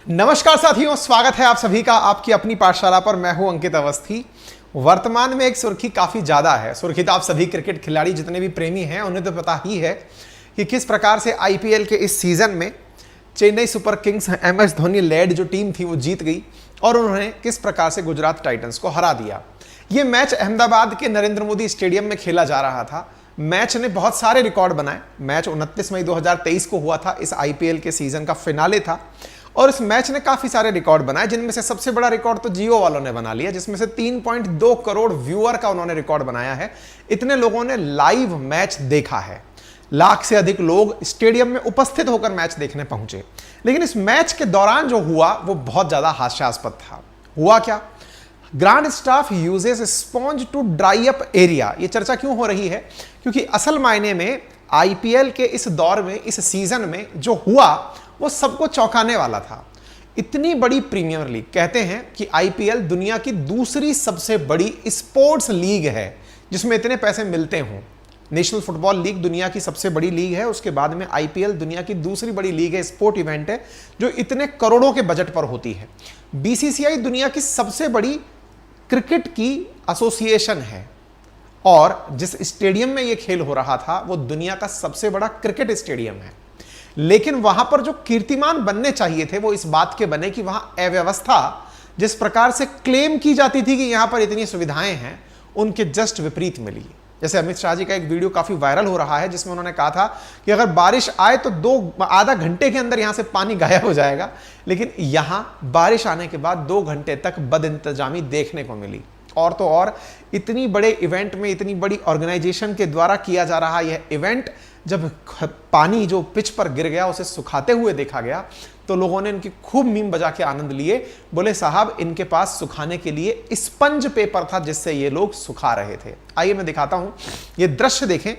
नमस्कार साथियों, स्वागत है आप सभी का आपकी अपनी पाठशाला पर। मैं हूं अंकित अवस्थी। वर्तमान में एक सुर्खी काफी ज्यादा है। सुर्खी तो आप सभी क्रिकेट खिलाड़ी जितने भी प्रेमी हैं उन्हें तो पता ही है कि किस प्रकार से आईपीएल के इस सीजन में Chennai super kings MS Dhoni led जो टीम थी वो जीत गई और उन्होंने किस प्रकार से गुजरात टाइटंस को हरा दिया। ये मैच अहमदाबाद के नरेंद्र मोदी स्टेडियम में खेला जा रहा था। मैच ने बहुत सारे रिकॉर्ड बनाए। मैच 29 मई 2023 को हुआ था। इस आईपीएल के सीजन का फिनाले था और इस मैच ने काफी सारे रिकॉर्ड बनाए, जिनमें से सबसे बड़ा रिकॉर्ड तो जियो वालों ने बना लिया, जिसमें से 3.2 करोड़ व्यूअर का उन्होंने रिकॉर्ड बनाया है। इतने लोगों ने लाइव मैच देखा है। लाख से अधिक लोग स्टेडियम में उपस्थित होकर मैच देखने पहुंचे। लेकिन इस मैच के दौरान जो हुआ वो बहुत ज्यादा हास्यास्पद था। हुआ क्या? Ground staff uses sponge to dry up area. ये चर्चा क्यों हो रही है? क्योंकि असल मायने में आईपीएल के इस दौर में, इस सीजन में जो हुआ वो सबको चौंकाने वाला था। इतनी बड़ी प्रीमियर लीग, कहते हैं कि आईपीएल दुनिया की दूसरी सबसे बड़ी स्पोर्ट्स लीग है जिसमें इतने पैसे मिलते हों। नेशनल फुटबॉल लीग दुनिया की सबसे बड़ी लीग है, उसके बाद में आईपीएल दुनिया की दूसरी बड़ी लीग है, स्पोर्ट इवेंट है जो इतने करोड़ों के बजट पर होती है। बीसीसीआई दुनिया की सबसे बड़ी क्रिकेट की एसोसिएशन है और जिस स्टेडियम में यह खेल हो रहा था वो दुनिया का सबसे बड़ा क्रिकेट स्टेडियम है। लेकिन वहां पर जो कीर्तिमान बनने चाहिए थे वो इस बात के बने कि वहां अव्यवस्था, जिस प्रकार से क्लेम की जाती थी कि यहां पर इतनी सुविधाएं हैं, उनके जस्ट विपरीत मिली। जैसे अमित शाह जी का एक वीडियो काफी वायरल हो रहा है जिसमें उन्होंने कहा था कि अगर बारिश आए तो आधा घंटे के अंदर यहां से पानी गायब हो जाएगा, लेकिन यहां बारिश आने के बाद 2 घंटे तक बदइंतजामी देखने को मिली। और तो और इतनी बड़े इवेंट में, इतनी बड़ी ऑर्गेनाइजेशन के द्वारा किया जा रहा यह इवेंट, जब पानी जो पिच पर गिर गया उसे सुखाते हुए देखा गया तो लोगों ने इनकी खूब मीम बजा के आनंद लिए। बोले साहब, इनके पास सुखाने के लिए स्पंज पेपर था जिससे ये लोग सुखा रहे थे। आइए मैं दिखाता हूं, ये दृश्य देखें।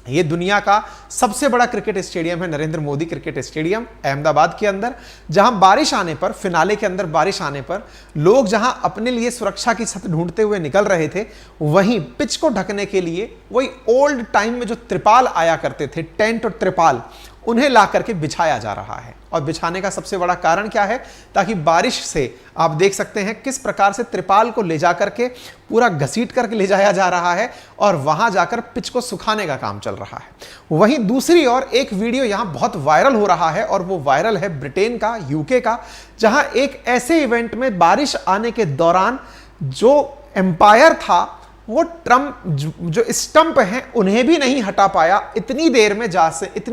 ये दुनिया का सबसे बड़ा क्रिकेट स्टेडियम है, नरेंद्र मोदी क्रिकेट स्टेडियम अहमदाबाद के अंदर, जहां बारिश आने पर, फिनाले के अंदर बारिश आने पर लोग जहां अपने लिए सुरक्षा की छत ढूंढते हुए निकल रहे थे, वहीं पिच को ढकने के लिए वही ओल्ड टाइम में जो त्रिपाल आया करते थे, टेंट और त्रिपाल, उन्हें ला करके बिछाया जा रहा है। और बिछाने का सबसे बड़ा कारण क्या है? ताकि बारिश से, आप देख सकते हैं किस प्रकार से त्रिपाल को ले जाकर के पूरा घसीट करके ले जाया जा रहा है और वहां जाकर पिच को सुखाने का काम चल रहा है। वहीं दूसरी ओर एक वीडियो यहां बहुत वायरल हो रहा है और वो वायरल है ब्रिटेन का, यूके का, जहां एक ऐसे इवेंट में बारिश आने के दौरान जो एम्पायर था वो ट्रम्प जो स्टंप हैं उन्हें भी नहीं हटा पाया। इतनी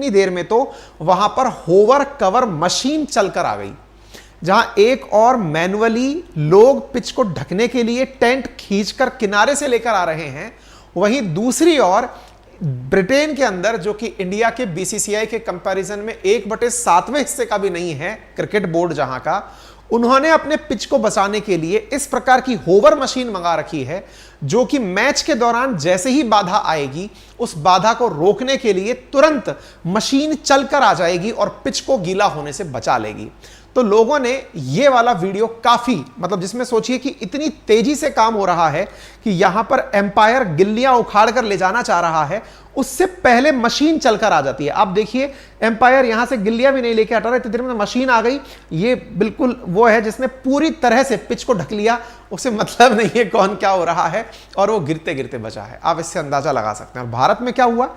देर में तो वहां पर होवर कवर मशीन चलकर आ गई, जहां एक और मैनुअली लोग पिच को ढकने के लिए टेंट खींचकर किनारे से लेकर आ रहे हैं। वहीं दूसरी ओर ब्रिटेन के अंदर, जो कि इंडिया के बीसीसीआई के कंपैरिजन में 1/7वें हिस्से का भी नहीं है, क्रिकेट बोर्ड जहां का, उन्होंने अपने पिच को बचाने के लिए इस प्रकार की होवर मशीन मंगा रखी है जो कि मैच के दौरान जैसे ही बाधा आएगी उस बाधा को रोकने के लिए तुरंत मशीन चलकर आ जाएगी और पिच को गीला होने से बचा लेगी। तो लोगों ने ये वाला वीडियो काफी, मतलब जिसमें सोचिए कि इतनी तेजी से काम हो रहा है कि यहां पर एम्पायर गिल्लियां उखाड़ कर ले जाना चाह रहा है, उससे पहले मशीन चलकर आ जाती है। आप देखिए, एम्पायर यहां से गिल्लियां भी नहीं लेके हटा रहा, इतनी देर में मशीन आ गई। ये बिल्कुल वो है जिसने पूरी तरह से पिच को ढक लिया, उसे मतलब नहीं है कौन क्या हो रहा है और वो गिरते गिरते बचा है। आप इससे अंदाजा लगा सकते हैं। और भारत में क्या हुआ?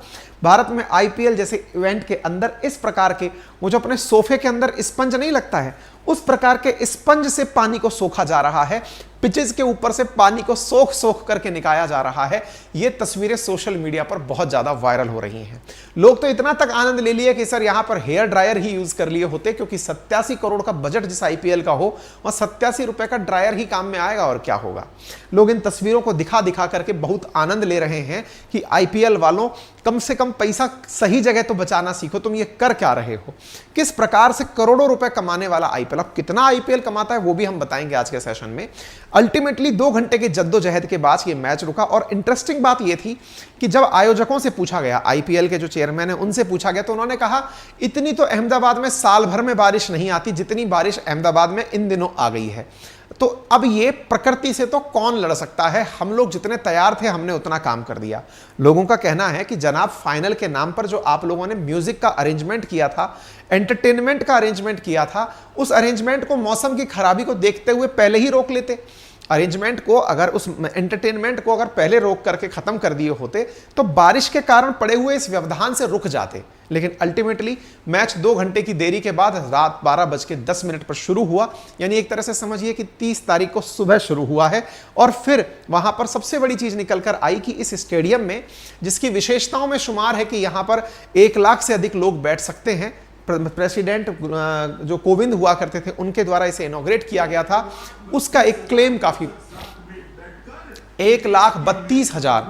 भारत में आईपीएल जैसे इवेंट के अंदर इस प्रकार के, वो जो अपने सोफे के अंदर स्पंज नहीं लगता है, उस प्रकार के स्पंज से पानी को सोखा जा रहा है। पिचेस के ऊपर से पानी को सोख करके निकाला जा रहा है। ये तस्वीरें सोशल मीडिया पर बहुत ज्यादा वायरल हो रही हैं। लोग तो इतना तक आनंद ले लिए कि सर यहां पर हेयर ड्रायर ही यूज कर लिए होते, क्योंकि 87 करोड़ का बजट जिस आईपीएल का हो, वह 87 रुपए का ड्रायर ही काम में आएगा और क्या होगा। लोग इन तस्वीरों को दिखा दिखा करके बहुत आनंद ले रहे हैं कि आईपीएल वालों, कम से कम पैसा सही जगह तो बचाना सीखो, तुम ये कर क्या रहे हो। किस प्रकार से करोड़ों रुपए कमाने वाला आईपीएल, अब कितना आईपीएल कमाता है वो भी हम बताएंगे आज के सेशन में। अल्टीमेटली 2 घंटे के जद्दोजहद के बाद ये मैच रुका और इंटरेस्टिंग बात ये थी कि जब आयोजकों से पूछा गया, आईपीएल के जो चेयरमैन है उनसे पूछा गया, तो उन्होंने कहा इतनी तो अहमदाबाद में साल भर में बारिश नहीं आती जितनी बारिश अहमदाबाद में इन दिनों आ गई है। तो तो अब ये प्रकृति से तो कौन लड़ सकता है, हम लोग जितने तैयार थे हमने उतना काम कर दिया। लोगों का कहना है कि जनाब फाइनल के नाम पर जो आप लोगों ने म्यूजिक का अरेंजमेंट किया था, एंटरटेनमेंट का अरेंजमेंट किया था, उस अरेंजमेंट को मौसम की खराबी को देखते हुए पहले ही रोक लेते। अरेंजमेंट को अगर, उस एंटरटेनमेंट को अगर पहले रोक करके खत्म कर दिए होते तो बारिश के कारण पड़े हुए इस व्यवधान से रुक जाते। लेकिन अल्टीमेटली मैच 2 घंटे की देरी के बाद रात 12:10 पर शुरू हुआ, यानी एक तरह से समझिए कि 30 तारीख को सुबह शुरू हुआ है। और फिर वहां पर सबसे बड़ी चीज निकल कर आई कि इस स्टेडियम में, जिसकी विशेषताओं में शुमार है कि यहां पर 1 लाख से अधिक लोग बैठ सकते हैं, प्रेसिडेंट जो कोविंद हुआ करते थे उनके द्वारा इसे इनॉग्रेट किया गया था, उसका एक क्लेम काफी 1,32,000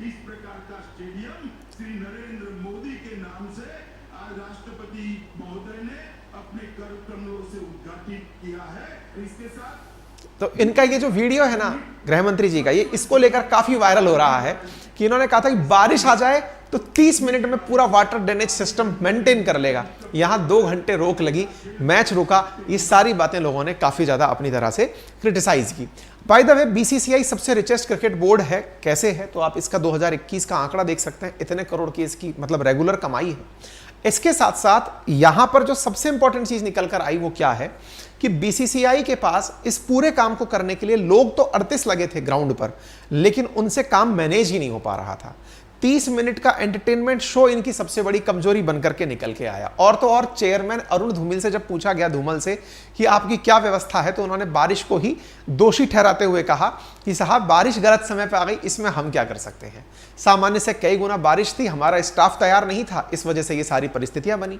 इस प्रकार का स्टेडियम श्री नरेंद्र मोदी के नाम से आज राष्ट्रपति महोदय ने अपने कर कमलों से उद्घाटित किया है। इसके साथ तो इनका ये जो वीडियो है ना गृह मंत्री जी का, ये इसको लेकर काफी वायरल हो रहा है कि इन्होंने कहा था कि बारिश आ जाए तो 30 मिनट में पूरा वाटर ड्रेनेज सिस्टम मेंटेन कर लेगा। यहां 2 घंटे रोक लगी, मैच रुका, ये सारी बातें लोगों ने काफी ज्यादा अपनी तरह से क्रिटिसाइज की। बाय द वे बीसीसीआई सबसे रिचेस्ट क्रिकेट बोर्ड है, कैसे है तो आप इसका 2021 का आंकड़ा देख सकते हैं, इतने करोड़ की इसकी मतलब रेगुलर कमाई है। इसके साथ साथ यहां पर जो सबसे इंपॉर्टेंट चीज निकल कर आई वो क्या है कि बीसीसीआई के पास इस पूरे काम को करने के लिए लोग तो 38 लगे थे ग्राउंड पर, लेकिन उनसे काम मैनेज ही नहीं हो पा रहा था। 30 मिनट का एंटरटेनमेंट शो इनकी सबसे बड़ी कमजोरी बनकर के निकल के आया। और तो और चेयरमैन अरुण धूमिल से जब पूछा गया धूमल से कि आपकी क्या व्यवस्था है, तो उन्होंने बारिश को ही दोषी ठहराते हुए कहा कि साहब बारिश गलत समय पे आ गई, इसमें हम क्या कर सकते हैं, सामान्य से कई गुना बारिश थी, हमारा स्टाफ तैयार नहीं था, इस वजह से ये सारी परिस्थितियां बनी।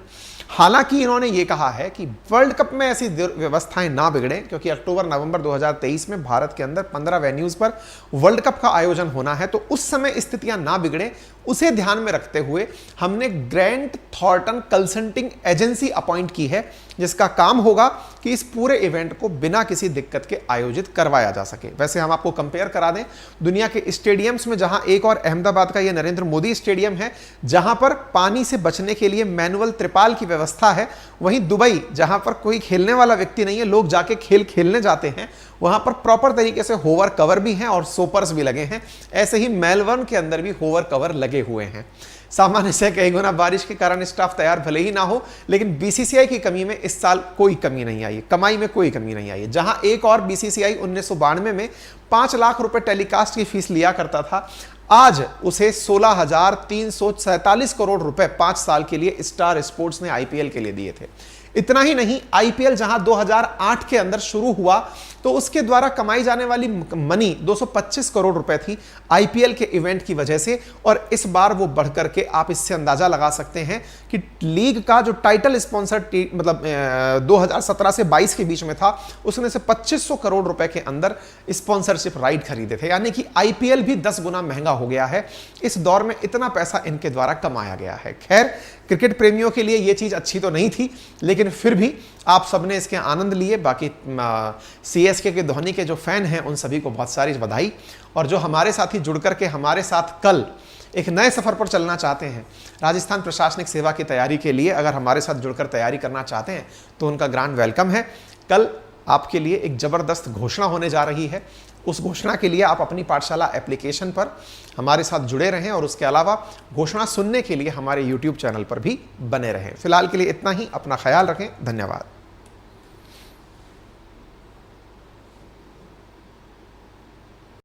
हालांकि इन्होंने ये कहा है कि वर्ल्ड कप में ऐसी व्यवस्थाएं ना बिगड़े, क्योंकि अक्टूबर नवंबर 2023 में भारत के अंदर 15 वेन्यूज पर वर्ल्ड कप का आयोजन होना है, तो उस समय स्थितियां ना बिगड़े, उसे ध्यान में रखते हुए हमने Grant Thornton consulting agency appoint की है, जिसका काम होगा कि इस पूरे इवेंट को बिना किसी दिक्कत के आयोजित करवाया जा सके। वैसे हम आपको कंपेयर करा दें दुनिया के स्टेडियम्स में, जहां एक और अहमदाबाद का यह नरेंद्र मोदी स्टेडियम है जहां पर पानी से बचने के लिए मैनुअल त्रिपाल की व्यवस्था है, वहीं दुबई जहां पर कोई खेलने वाला व्यक्ति नहीं है, लोग जाके खेलने जाते हैं, वहां पर प्रॉपर तरीके से होवर कवर भी हैं और सोपर्स भी लगे हैं। ऐसे ही मेलबर्न के अंदर भी होवर कवर लगे हुए हैं। सामान्य से कई गुना बारिश के कारण स्टाफ तैयार भले ही ना हो, लेकिन बीसीसीआई की कमी में इस साल कोई कमी नहीं आई, कमाई में कोई कमी नहीं आई। जहां एक और बीसीसीआई 1992 में 5 लाख रुपए टेलीकास्ट की फीस लिया करता था, आज उसे 16,347 करोड़ रुपए 5 साल के लिए स्टार स्पोर्ट्स ने आईपीएल के लिए दिए थे। इतना ही नहीं, आईपीएल जहां 2008 के अंदर शुरू हुआ तो उसके द्वारा कमाई जाने वाली मनी 225 करोड़ रुपए थी आईपीएल के इवेंट की वजह से, और इस बार वो बढ़कर के आप इससे अंदाजा लगा सकते हैं कि लीग का जो टाइटल स्पॉन्सर मतलब 2017 से 22 के बीच में था, उसने से 2500 करोड़ रुपए के अंदर स्पॉन्सरशिप राइट खरीदे थे, यानी कि आईपीएल भी 10 गुना महंगा हो गया है। इस दौर में इतना पैसा इनके द्वारा कमाया गया है। खैर, क्रिकेट प्रेमियों के लिए यह चीज अच्छी तो नहीं थी, लेकिन फिर भी आप सबने इसके आनंद लिए। बाकी सीएसके के धोनी के जो फैन हैं उन सभी को बहुत सारी बधाई, और जो हमारे साथ ही जुड़ करके हमारे साथ कल एक नए सफर पर चलना चाहते हैं, राजस्थान प्रशासनिक सेवा की तैयारी के लिए अगर हमारे साथ जुड़कर तैयारी करना चाहते हैं तो उनका ग्रांड वेलकम है। कल आपके लिए एक जबरदस्त घोषणा होने जा रही है। उस घोषणा के लिए आप अपनी पाठशाला एप्लीकेशन पर हमारे साथ जुड़े रहें, और उसके अलावा घोषणा सुनने के लिए हमारे YouTube चैनल पर भी बने रहें। फिलहाल के लिए इतना ही, अपना ख्याल रखें, धन्यवाद।